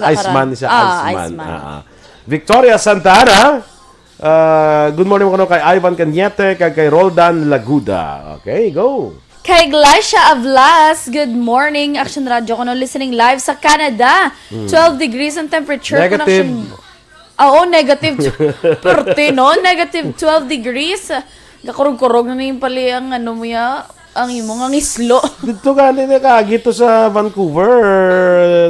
Iceman siya. Iceman. Victoria Santana. Good morning mga kay Ivan Cañete, kay Roldan Laguda. Okay, go. Kay Glycia Avlas, good morning. Action Radio ko listening live sa Canada. 12 degrees ang temperature. Negative. Oo, negative. Perte, no? Negative 12 degrees. Gakurog-kurog na yung pali ang ano mo ya, ang imong ang islo. Dito galing na kagito sa Vancouver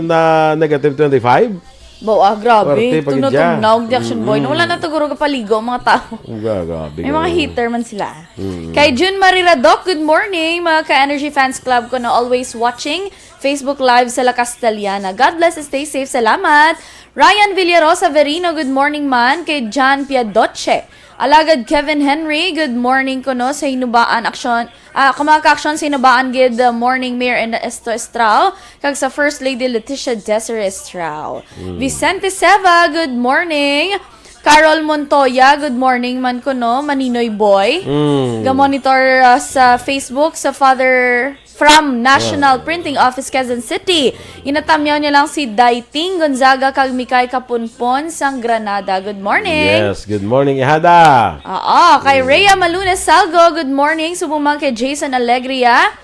na negative 25. Grabe. Tunog-tunog di Action Boy. Wala na taguro kapaligo ang mga tao. Grabe. May mga heater man sila. Kay June Mariradok, good morning. Mga ka-Energy Fans Club ko na always watching Facebook Live sa La Castellana. God bless, stay safe. Salamat. Ryan Villarosa Verino, good morning man. Kay John Piadoche. Alagad Kevin Henry, good morning ko no sa Hinubaan Aksyon. Kumaka-aksyon sa Hinubaan good morning Mayor and Estrao. Kag sa First Lady Leticia Desiree Estrao. Vicente Seva, good morning. Carol Montoya, good morning man ko no. Maninoy Boy. Ga-monitor sa Facebook sa Father from National Printing Office, Quezon City. Inatamyaw niya lang si Daiting Gonzaga kag Mikay Kapunpon sang Granada. Good morning. Yes, good morning, Ihada. Kay Rhea Malunes Salgo, good morning. Subumang kay Jason Alegria.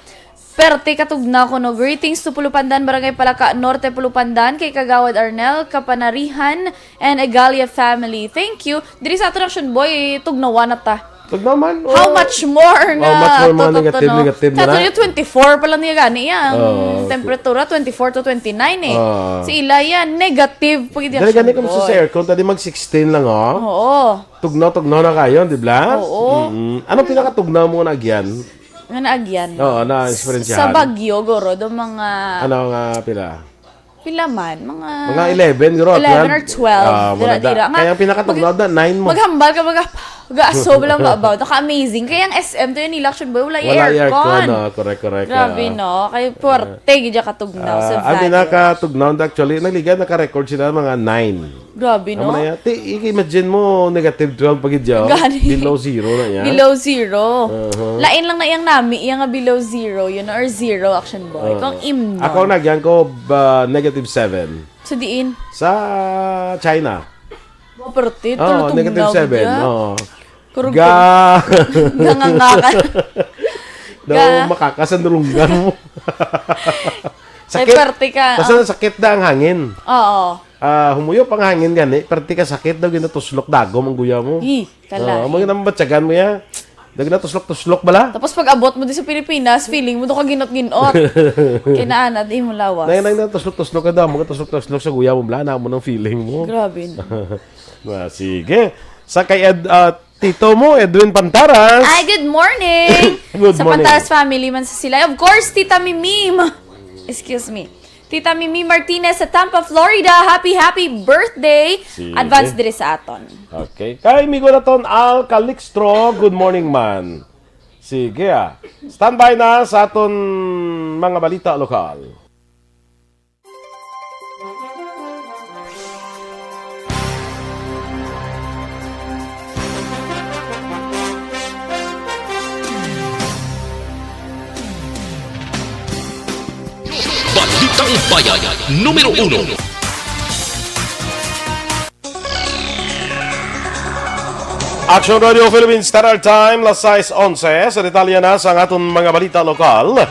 Perte katugna ko no. Greetings to Pulupandan, Barangay Palaka, Norte Pulupandan, kay Kagawad Arnel, Kapanarihan, and Egalia family. Thank you. Diri sa attraction boy, tugnawan na ta. Naman. How much more na? How much more mga negative na? Sa ito 24 pa lang niya gani yan. Temperatura 24 to 29 eh. Si Ila yan, negative. Dali gani kami sa aircon, tadi mag-16 lang Oo. Tugnaw na kayo, di ba? Oo. Anong pinakatugnaw mo na agyan? Nga naagyan. Oo, na-experiencehan. Sa Baguio, goro, do mga... Ano nga pila? Pila man, mga 11, guro. 11 or 12. Dira. Kaya ang pinakatugnaw na 9 mo. Maghambal ka, mag-aso lang about. Naka-amazing. Kaya ang SM to yung election boy, wala aircon. Correct. Grabe, no? Kaya puwerte, gidya katugnaw sa van. Ang pinakatugnaw, actually, nagligan, naka-record sila mga 9. Grabe, no? I-imagine mo, negative 12 pagidya. Below zero na yan. Below zero. Lain lang na iyang nami, iyang nga below zero, yun, or zero, Action Boy. Kung imnon. Ako nagyan ko, negative 7. So, diin? Sa China. Puwerte, negative 7. Kurug Gangangakan. Daw makakasandurungan mo. Sakit. Perte ka. Basta sakit na ang hangin. Oo. Humuyo pang hangin gani, perte ka sakit daw ginatuslok dagom ang guya mo. Kala. Mo ginang batsagan mo ya. Daw ginatuslok-tuslok bala. Tapos pag abot mo di sa Pilipinas, feeling mo do ka ginot-ginot. Kinaana di mo lawas. Nang tuslok-tuslok ka daw, mo tuslok-tuslok sa guya mo bala na mo ng feeling mo. Grabe. Sige. Sa kay Tito mo, Edwin Pantaras. Ay, good morning! Good sa morning. Pantaras family man sa sila. Of course, Tita Mimi. Excuse me. Tita Mimi Martinez sa Tampa, Florida. Happy birthday! Sige. Advance dire sa aton. Okay. Kay Migo naton Al Calixtro, good morning man. Sige Standby na sa aton mga balita lokal. Balitang Bayan, Numero 1. Aksyon Radio Philippines Standard Time, las 6:11. Sa detalye na sa aton mga balita lokal.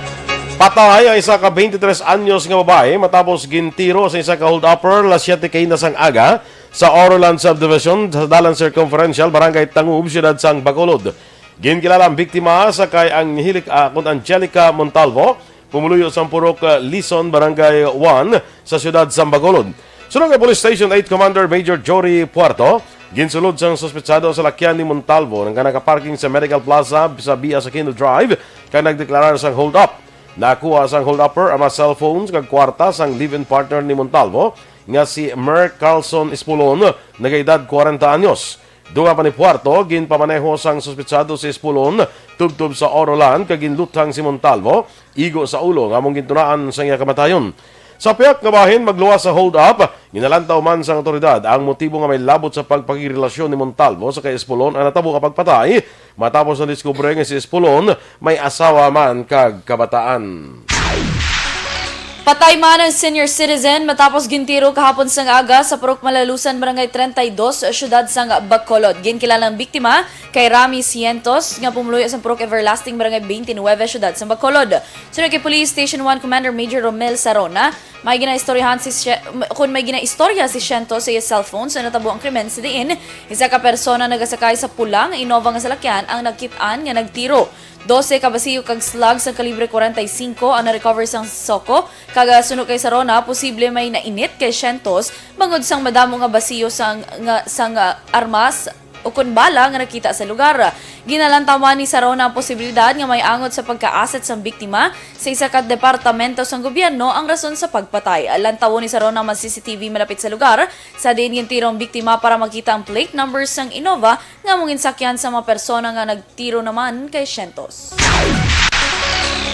Patay ang isa ka 23 anyos nga babae matapos gintiro sa isa ka hold-upper las 7 kay nasang aga sa Orolan Subdivision sa Dalan Circumferential, Barangay Tangub, Siyudad sang Bacolod. Ginkilala ang biktima sa kay ang hilik akon Angelica Montalvo, pumuluyo sa Purok Lison, Barangay 1 sa siyudad sa Bacolod. Sunod kay Police Station 8 Commander Major Jory Puerto, ginsulod sang suspetsado sa lakyan ni Montalvo nang nakaparking sa Medical Plaza sa Bia Aquino Drive kay nagdeklarar sang hold up. Nakuha sang hold upper ang mga cellphones kag kwarta sang live-in partner ni Montalvo nga si Mer Carlson Espulon, nagaedad 40 anyos. Dunga pa ni Puerto, ginpamaneho sang suspetsado si Espulon tubtub sa Orolan kag ginlutang si Montalvo igo sa ulo nga among gintunaan sa iya kamatayon. Sa piyak nga bahin magluwas sa hold-up, ginalantaw man sa otoridad ang motibo nga may labot sa pagpakirelasyon ni Montalvo sa kay Espulon ang natabo nga pagpatay matapos na diskubre nga si Espulon may asawa man kag kabataan. Patay man ang senior citizen matapos gintiro kahapon sang aga sa Purok Malalusan, Barangay 32, syudad sang Bacolod. Ginkilalang biktima kay Rami Cientos nga pumuluyo sa Purok Everlasting, Barangay 29, syudad sang Bacolod. Sunod kay Police Station 1 Commander Major Romel Sarona, may ginaistorya si Cientos sa iya cellphone sa natabo ang krimen sa diin. Isa ka persona nagasakay sa pulang Innova nga salakyan ang nagkit-an nga nagtiro. 12 kabasiyo kag slugs sa kalibre 45 ang na-recover sang soko. Kagasunod kay Sarona, posible may nainit kay Cientos bangod sang madamo nga basiyo sang armas o kun bala nga nakita sa lugar. Ginalantawan ni Sarona ang posibilidad nga may angot sa pagka-asset sang biktima sa isa ka departamento sang gobyerno ang rason sa pagpatay. Lantawon ni Sarona ang CCTV malapit sa lugar sa diin gintiro ang biktima para makita ang plate numbers sang Innova nga mong insakyan sa mga persona nga nagtiro naman kay Cientos.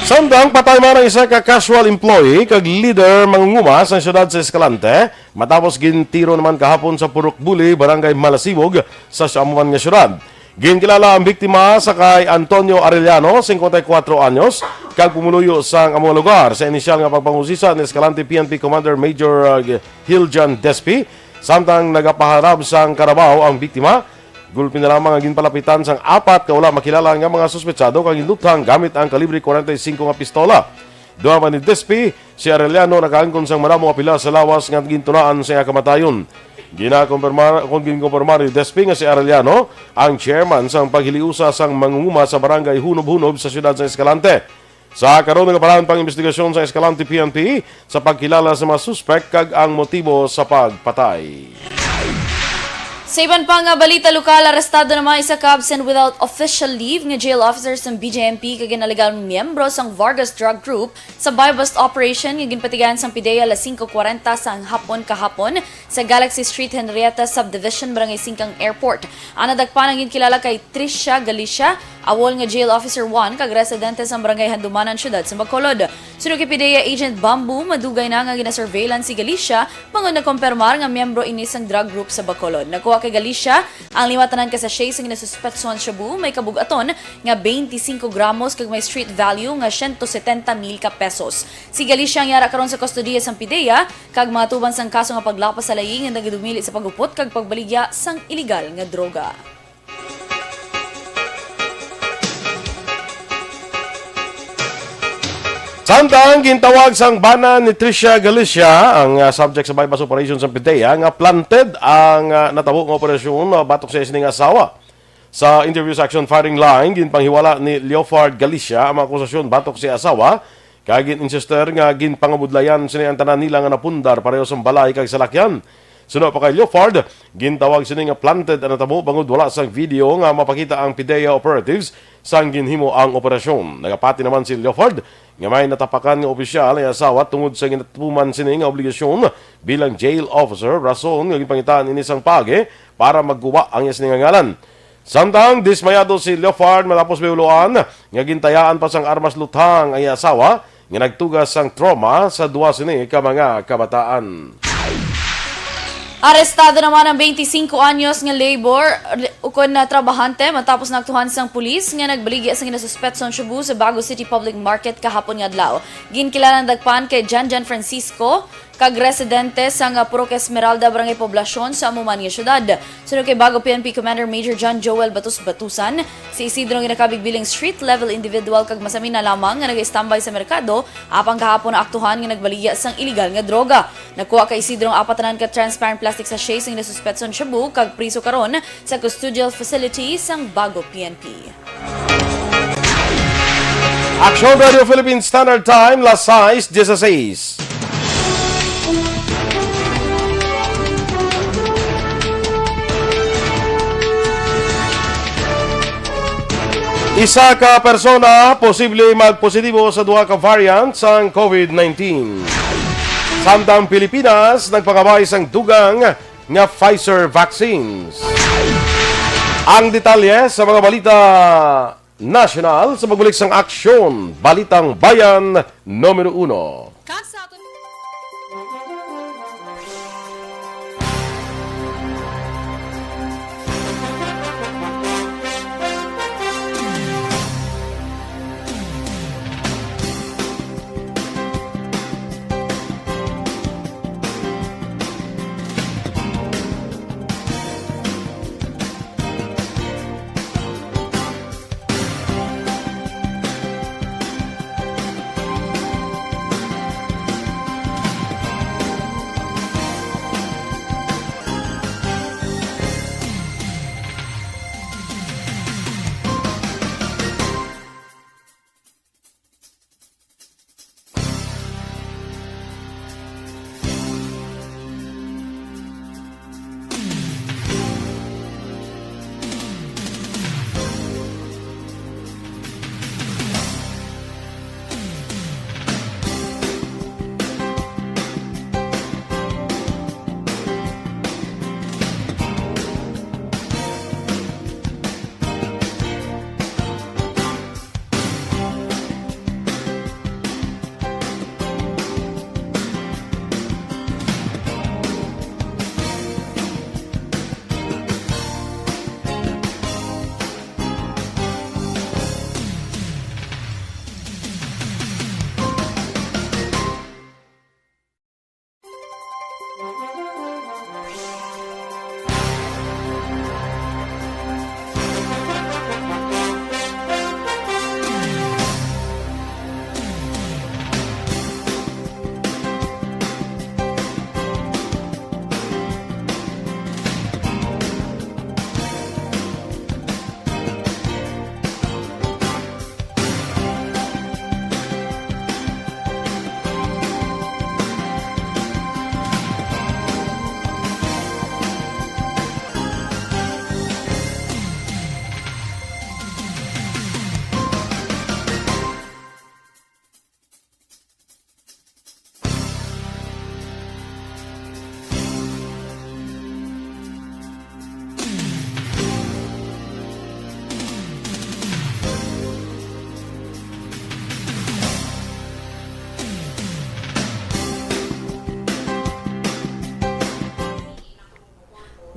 Samtang patay man ang isa ka casual employee kag leader mangunguma sa siyudad sa Escalante matapos gintiro naman kahapon sa Purok Buli, Barangay Malasibog sa Samuan nga siyudad. Ginkilala ang biktima sa kay Antonio Arellano, 54 anyos, kag pumuluyo sa among lugar sa inisyal nga pagpangusisa ni Escalante PNP Commander Major Hiljan Despi. Samtang nagapaharap sang karabaw ang biktima, gulpin na lamang ang ginpalapitan sang apat kaula makilala nga mga suspetsado kang indutang gamit ang kalibre 45 nga pistola. Duha man ni Despi, si Arellano nakaangkon sang maramo apila sa lawas nga gintunaan sa iya kamatayon. Ginkumpirmar ni Despi nga si Arellano ang chairman sang paghiliusa sang mangunguma sa barangay Hunob-Hunob sa siyudad sa Escalante. Sa karon nga paraan pang investigasyon sa Escalante PNP sa pagkilala sa mga suspect kag ang motibo sa pagpatay. Sa iban pa nga balita lokal, arestado naman isa ka absent without official leave nga jail officers ng BJMP kag ginalegang miyembro sang Vargas Drug Group sa buy-bust operation nga ginpatigayan sang PIDEA alas 5:40 sang hapon kahapon sa Galaxy Street Henrietta Subdivision, Barangay Singkang Airport. Ang nadagpan ang ginkilala kay Tricia Galicia, awol nga jail officer 1 kag residente sa Barangay Handumanan, syudad sa Bacolod. Sunod kay PIDEA Agent Bamboo, madugay na nga gina-surveillance si Galicia bangod na kumpirmar nga miyembro ini sang drug group sa Bacolod. Nakuha kay Galicia ang limatanan ka sa siyang ginasuspetson shabu may kabugaton nga 25 gramos kag may street value nga 170,000 ka pesos. Si Galicia ang yara karon sa kustodiya sang PIDEA kag mga tuban sang kaso nga paglapas sa laying nga nagadumili sa pagupot kag pagbaligya sang iligal nga droga. Samtang gintawag sang bana ni Tricia Galicia ang subject sa bypass operation sa PIDEA nga planted ang natabo nga operasyon batok sa isining asawa. Sa interview sa Aksyon firing line, ginpanghiwala ni Leofard Galicia ang mga akusasyon batok si asawa kag gin-insister nga ginpangabudlayan sini ang tanan nila nga napundar pareho sa balay kag salakyan. Sunod pa kay Leofard, gintawag sini nga planted ang natabo bangod wala sang video nga mapakita ang PIDEA operatives sang ginhimo ang operasyon. Nagapati naman si Leofard nga may natapakan nga opisyal ang asawa tungod sa ginatuman sini nga obligasyon bilang jail officer rason nga ginpangitaan ini sang page para magguba ang iya sini nga ngalan. Samtang dismayado si Leofard matapos biuluan nga gintayaan pa sang armas lutang ang iya asawa nga nagtugas sang trauma sa duwa sini ka mga kabataan. Arestado naman ang 25 anyos nga labor ukon na trabahante matapos nagtuhan sang pulis nga nagbaligya sa ginasuspetson Cebu sa Bago City Public Market kahapon nga adlaw. Ginkilalang dagpan kay Jan Francisco kag residente sa Purok Esmeralda, Barangay Poblasyon sa amuman nga syudad. Sunod kay Bago PNP Commander Major John Joel Batusan, si Isidro ginakabig bilang street level individual kag masamin na lamang nga nag-standby sa merkado apang kahapon na aktuhan nga nagbaligya sang iligal nga droga. Nakuha kay Isidro ang apatanan ka transparent plastic sachet sing nasuspetson Cebu kag priso karon sa custodial facility sang Bago PNP. Aksyon Radio Philippines Standard Time, las 6:16. Isa ka persona posible magpositibo sa duha ka variant sang COVID-19. Samtang Pilipinas nagpakabay sang dugang nga Pfizer vaccines. Ang detalye sa mga balita national sa magbalik sang Aksyon, Balitang Bayan, Numero 1.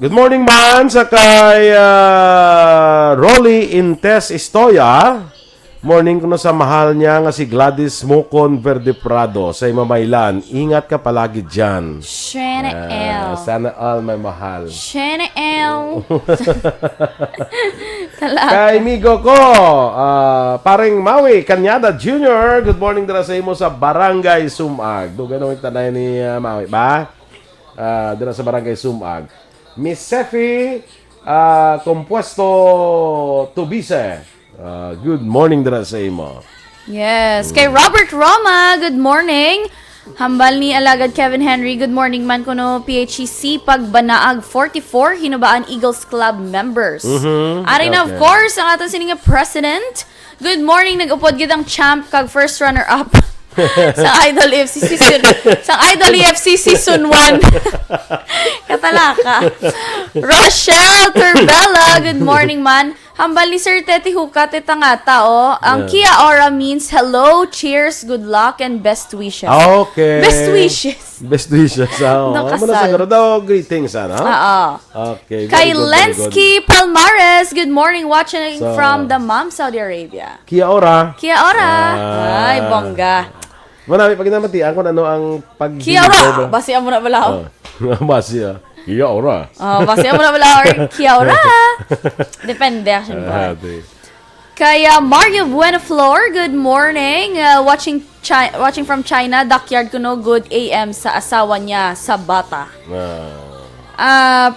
Good morning man sa kay Rolly Intes Istoya. Morning ko na sa mahal niya nga si Gladys Mocon Verde Prado sa Imamaylan. Ingat ka palagi dyan. Sana all may mahal. Kay Migo ko, paring Maui, Kanyada Jr. Good morning dira sa imo sa Barangay Sumag. Dugan ang tanay ni Maui, ba? Dira sa Barangay Sumag. Miss Sefi, Compuesto Tubise. Good morning dira sa imo. Yes. Kay Robert Roma, good morning. Hambal ni Alagad Kevin Henry, good morning man kuno PHEC Pagbanaag 44 Hinubaan Eagles Club members. Ari na of course ang aton sininga president. Good morning, nag-upod gid ang champ kag first runner up sa Idol FC season 1. Katalaka. Rochelle Turbella, good morning man. Hambal ni Sir Teti Hukat itangata ang Kia Ora means hello, cheers, good luck, and best wishes. Okay. Best wishes. Best wishes. Muna siguro daw greetings, ano? Okay. Kay Lensky Palmares, good morning, watching from the Mom, Saudi Arabia. Kia Ora. Kia Ora. Ay, bongga. Manami, pag namatian ko ano ang pag... Kia Ora. Basihan mo na bala. Basihan. Kia Ora. Basihan mo na bala. Kia Ora. Depende, actually. Kaya Mario Buenaflor, good morning. Watching from China, backyard ko no, good AM sa asawa niya sa bata.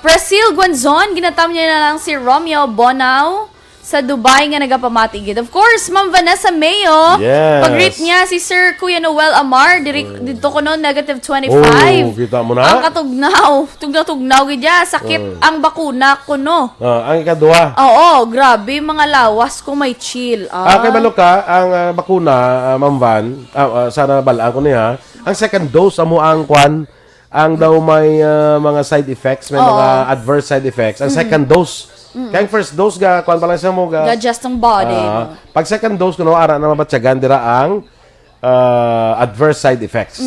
Presil Guanzon, ginatam niya na lang si Romeo Bonao sa Dubai nga nagapamati gid. Of course, Ma'am Vanessa Mayo. Yes. Pag-greet niya si Sir Kuya Noel Amar, dito ko no, -25. Oh, kita mo na? Ang katugnaw. Tugnaw gid ya. Sakit ang bakuna ko no. Ang ikadua. Oo, grabe. Mga lawas ko may chill. Kay Baloka, ang bakuna, Ma'am Van, sana balaan ko niya, ang second dose amo ang kwan, ang daw may mga side effects, may mga adverse side effects. Ang second dose, kaya first dose ga kuan pa lang sa mo ga just ang body. Pag second dose kuno ara na mabatyagan dira ang adverse side effects.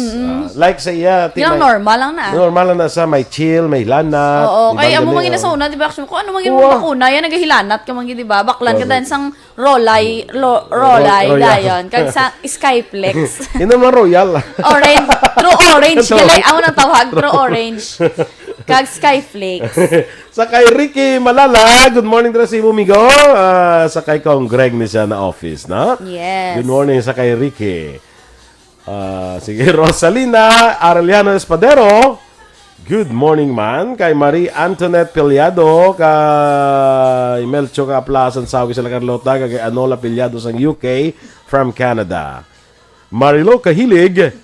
Like sa iya, yung normal lang na. Normal lang na sa may chill, may lana. Oo, kaya amo mangina sa una, di ba? Kung ano mangina bakuna, yan nagahilanat ka mangina, di ba? Baklan ka dan sang rolay dayon kag sa Skyplex. Inom na royal. Orange, true orange gali amo nang tawag, true orange. Kag Skyflakes. Sa kay Ricky Malala, good morning dira sa imo migo. Sa kay kong Greg ni siya na office, no? Yes. Good morning sa kay Ricky. Sige, Rosalina Arellano Espadero. Good morning man. Kay Marie Antoinette Piliado. Kay Melcho Kaplasan Sawi sa Carlota. Kay Anola Piliado sa UK from Canada. Marilo Kahilig.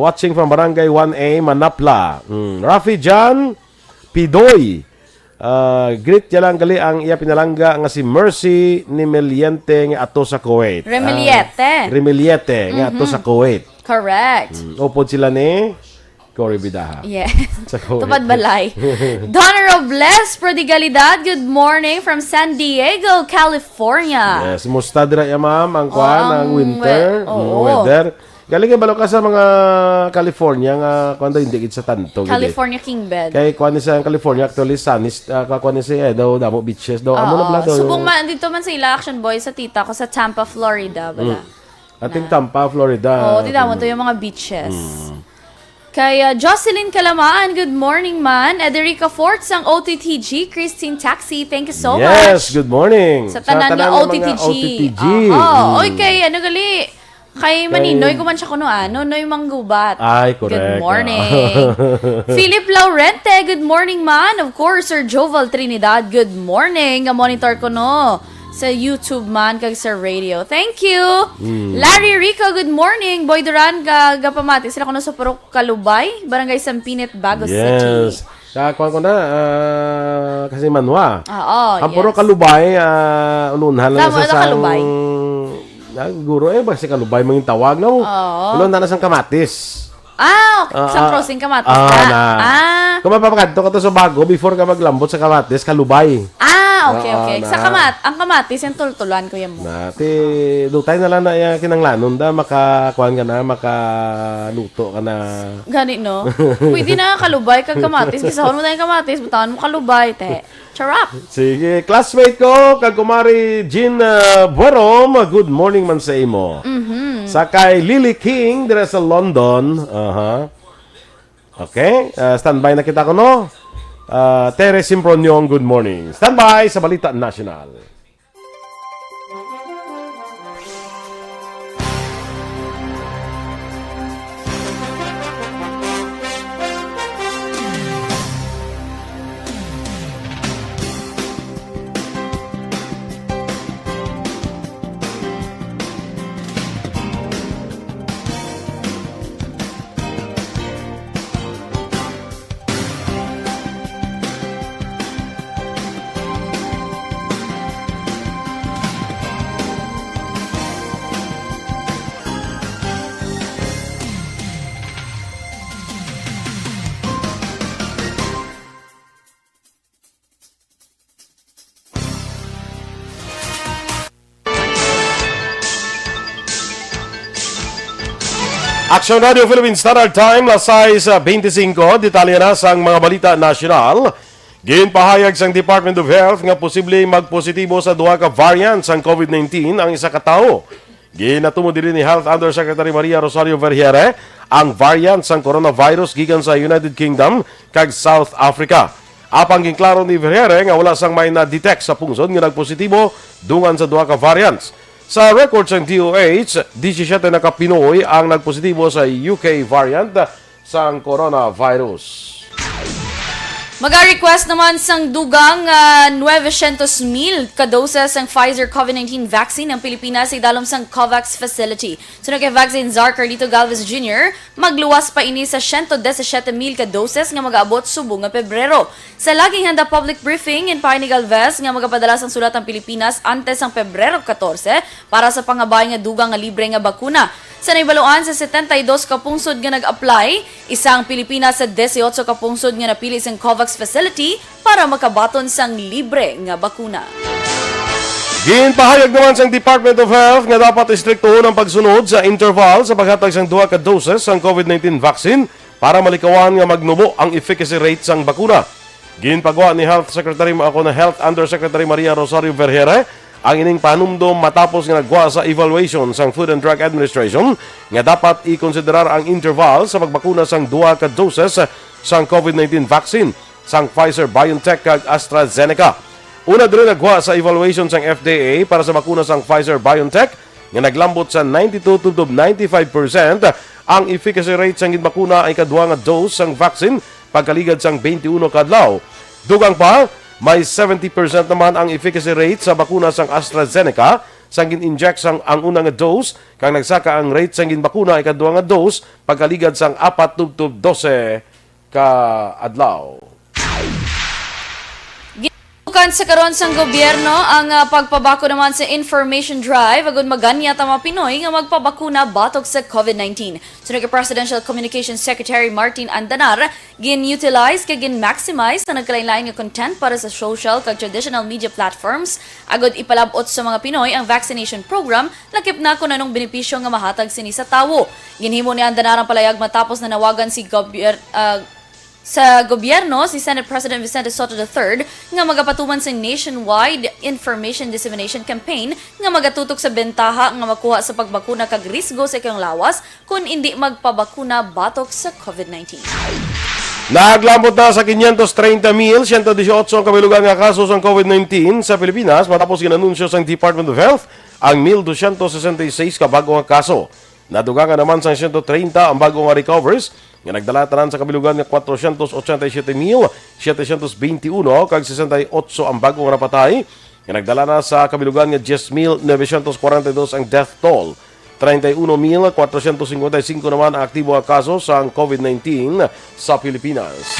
Watching from Barangay 1A, Manapla. Rafi Jan Pidoy. Greet niya lang gali ang iya pinalangga nga si Mercy ni Meliente nga ato sa Kuwait. Remeliete nga ato sa Kuwait. Correct. Upod sila ni Cory Bidaha. Yes. Tupad balay. Donor of Bless Prodigalidad, good morning from San Diego, California. Yes, musta dira ya ma'am ang kwan ang winter, weather. Galing nga balo ka sa mga California nga kuan hindi gid sa tanto. California King Bed. Kay kuan ni sa California actually sunny kuan ni siya daw damo beaches daw amo na blado. Subong man dito man sa ila Action Boys sa tita ko sa Tampa, Florida bala. Ating Tampa, Florida. Tita mo to yung mga beaches. Kay Jocelyn Calamaan, good morning man. Ederica Forts ang OTTG, Christine Taxi, thank you so much. Yes, good morning. Sa tanan nga OTTG. Oy kay ano gali? Kay Maninoy kuman siya kuno Noy Manggubat. Ay, correct. Good morning. Philip Laurente, good morning man. Of course, Sir Joval Trinidad, good morning. Monitor ko no sa YouTube man kag sa radio. Thank you. Larry Rico, good morning. Boy Duran gapamati sila kuno sa Purok Kalubay, Barangay Sampinit, Bagos City. Kuan ko na kasi manwa. Ang Purok Kalubay ulunhan lang sa Kalubay. Guro basta Kalubay mangin tawag no. Ulon na sang Kamatis. Sa crossing Kamatis. Kung mapapakadto ka to sa bago, before ka maglambot sa kamatis, kalubay. Okay. Oo, Ang kamatis, yung tultulan ko yan mo. Nati, dutay na lang na yung kinanglanon da, makakuhan ka na, makaluto ka na. Gani, no? Pwede na kalubay kag kamatis. Kisahon mo tayong kamatis, butawan mo kalubay, te. Charap! Sige, classmate ko, kag kumari Jean Buerom, good morning man sa imo. Sa kay Lily King, dire sa London. Okay, standby na kita ko, no? Tere Simpronyong, good morning. Standby sa Balita National. Aksyon Radio Philippines Standard Time, lasay sa 25, detalye na sang mga balita nasyonal. Ginpahayag sang Department of Health nga posible magpositibo sa duha ka variant sang COVID-19 ang isa ka tawo. Ginatumo diri ni Health Undersecretary Maria Rosario Vergere ang variant sang coronavirus gikan sa United Kingdom kag South Africa. Apang ginklaro ni Vergere nga wala sang may na-detect sa pungsod nga nagpositibo dungan sa duha ka variants. Sa records ng DOH, 17 na Pinoy ang nagpositibo sa UK variant sang coronavirus. Maga-request naman sang dugang 900,000 kadoses ang Pfizer COVID-19 vaccine ng Pilipinas sa idalom sang COVAX facility. Sunod kay Vaccine Czar Carlito Galvez Jr., magluwas pa ini sa 117,000 kadoses nga mag-aabot subong nga Pebrero. Sa laging handa public briefing, inpahay ni Galvez nga magapadala sang sulat ang Pilipinas antes ang Pebrero 14 para sa pangabay nga dugang nga libre nga bakuna. Sa naibaluan sa 72 ka pungsod nga nag-apply, isang Pilipinas sa 18 ka pungsod nga napili sang COVAX facility para makabaton sang libre nga bakuna. Ginpahayag naman sang Department of Health nga dapat istriktuhon ang pagsunod sa interval sa paghatag sang duha ka doses sang COVID-19 vaccine para malikawan nga magnubo ang efficacy rate sang bakuna. Ginpagawa ni Health Undersecretary Maria Rosario Vergere ang ining panumdom matapos nga nagwa sa evaluation sang Food and Drug Administration nga dapat i-konsiderar ang interval sa pagbakuna sang duha ka doses sang COVID-19 vaccine sang Pfizer, BioNTech kag AstraZeneca. Una din nagwa sa evaluation sang FDA para sa bakuna sang Pfizer, BioNTech nga naglambot sa 92 to 95% ang efficacy rate sang ginbakuna ay kaduha nga dose sang vaccine pagkaligad sang 21 kadlaw. Dugang pa, may 70% naman ang efficacy rate sa bakuna sang AstraZeneca sang gin-inject sang ang unang nga dose kang nagsaka ang rate sang ginbakuna ay kaduha nga dose pagkaligad sang 4 to 12 ka adlaw. Bukan sa karon sang gobyerno ang pagpabako naman sa information drive agud maganya ta mga Pinoy nga magpabakuna batok sa COVID-19. Sunod kay Presidential Communications Secretary Martin Andanar, gin-utilize kag gin-maximize na nagkalain-lain nga content para sa social kag traditional media platforms agud ipalabot sa mga Pinoy ang vaccination program lakip na kun anong benepisyo nga mahatag sini sa tawo. Ginhimo ni Andanar ang palayag matapos na nawagan sa gobyerno si Senate President Vicente Soto III nga magapatuman sa nationwide information dissemination campaign nga magatutok sa bentaha nga makuha sa pagbakuna kag risgo sa ikang lawas kung hindi magpabakuna batok sa COVID-19. Naglambot na sa 530,118 ang kabilugan nga kaso sa COVID-19 sa Pilipinas matapos ginanunsyo sa Department of Health ang 1,266 ka bagong kaso. Nadugangan naman sa 130 ang bagong recovers nga nagdala tanan sa kabilugan nga 487,721 kag 68 ang bagong napatay nga nagdala na sa kabilugan nga 10,942 ang death toll. 31,455 naman ang aktibo nga kaso sa COVID-19 sa Pilipinas.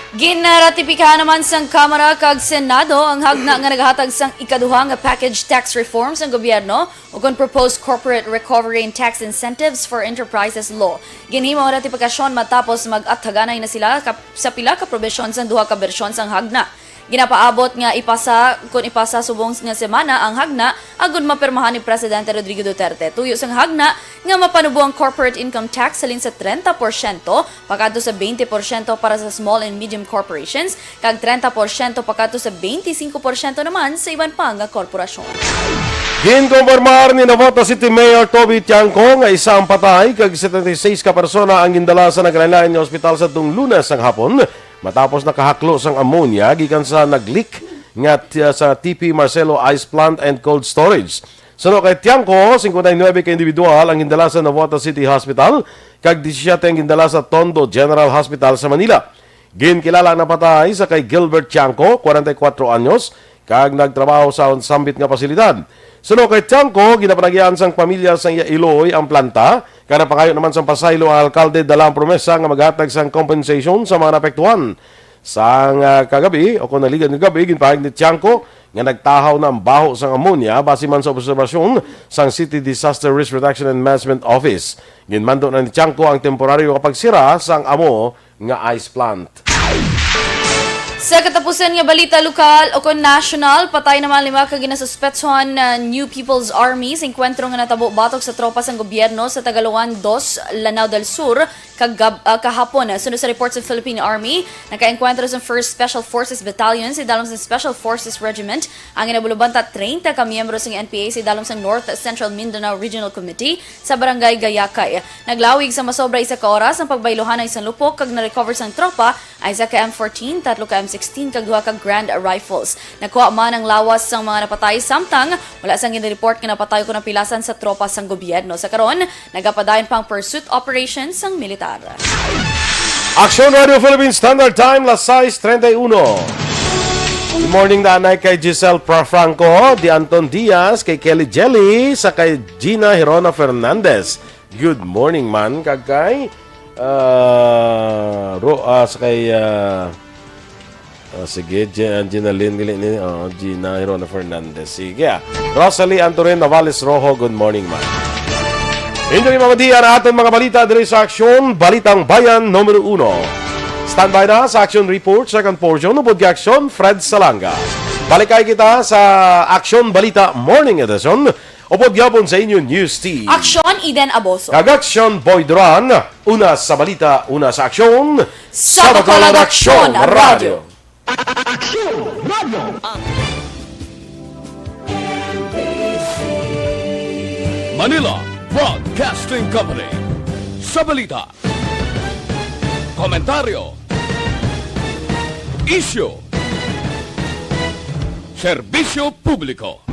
Ginaratipikahan naman sang Kamara kag Senado ang hagna nga naghatag sang ikaduha nga package tax reforms ng gobyerno ug kon proposed corporate recovery and tax incentives for enterprises law. Ginhimo ang ratifikasyon matapos mag-athaganay na sila sa pila ka probisyon sang duha ka bersyon sang hagna. Ginapaabot nga ipasa subong nga semana ang hagna agud mapirmahan ni Presidente Rodrigo Duterte. Tuyo sang hagna nga mapanubo ang corporate income tax salin sa 30% pakadto sa 20% para sa small and medium corporations kag 30% pakadto sa 25% naman sa iban pa nga korporasyon. Ginkonformar ni Navotas City Mayor Toby Tiangco nga isang patay kag 76 ka persona ang gindala sa naglain-lain nga ospital sa tung Lunes ang hapon matapos nakahaklo sang ammonia gikan sa nagleak nga sa TP Marcelo Ice Plant and Cold Storage. Suno kay Tiangco, 59 ka individual ang gindala sa Navotas City Hospital kag 17 ang gindala sa Tondo General Hospital sa Manila. Ginkilala na patay sa kay Gilbert Tiangco, 44 anyos, kag nagtrabaho sa sambit nga pasilidad. Suno kay Tiangco, ginapanagyan sang pamilya sang Iloy ang planta, kada pangayo naman sang pasaylo ang alkalde dalang promesa nga maghatag sang compensation sa mga napektuhan. Sang kagabi, o kung naligan ng gabi, ginpahig ni Tiangco nga nagtahaw na ang baho sang ammonia base man sa obserbasyon sang City Disaster Risk Reduction and Management Office. Ginmando na ni Tiangco ang temporaryo kapagsira sang amo nga ice plant. Sa katapusan nga balita lokal o kon national, patay naman 5 ka ginasuspetsohan na New People's Army sa enkwentro nga natabo batok sa tropa sang gobyerno sa Tagaloan 2, Lanao del Sur kahapon. Sunod sa report sa Philippine Army, nakaenkwentro sa 1st Special Forces Battalion sa dalom sa Special Forces Regiment ang inabulubanta 30 ka miyembro sa NPA sa dalom sa North Central Mindanao Regional Committee sa Barangay Gayakay. Naglawig sa masobra 1 ka oras ang pagbailuhan ng isang lupok kag na-recover sang tropa ay 1 ka M14, 3 ka M16 kag 2 ka Grand Rifles. Nakuha man ang lawas sang mga napatay samtang wala sang ginreport nga napatay ko ng pilasan sa tropa sang gobyerno. Sa karon, nagapadayon pang pursuit operations sang militar. Aksyon Radio Philippines Standard Time, las 6:31. Good morning nanay kay Giselle Franco, di Anton Diaz, kay Kelly Jelly, sa kay Gina Hirona Fernandez. Good morning man, kagkay sa kay sige, Gina Lynn, Gina Hirona Fernandez. Sige, Rosalie Antorin Navales Rojo, good morning man. Hindi mamadiyan ang ating mga balita dito sa Aksyon, Balitang Bayan, Numero 1. Standby na sa Aksyon Report, second portion, upod kay Aksyon, Fred Salanga. Balikay kita sa Aksyon Balita Morning Edition, upod gyapon sa inyo News Team. Aksyon, Eden Aboso. Kag-Aksyon, Boy Duran, una sa balita, una sa Aksyon, Sa Bacolod Aksyon Radio. Aksyon Radio. Manila Broadcasting Company. Sa balita, komentaryo, isyu, serbisyo publiko.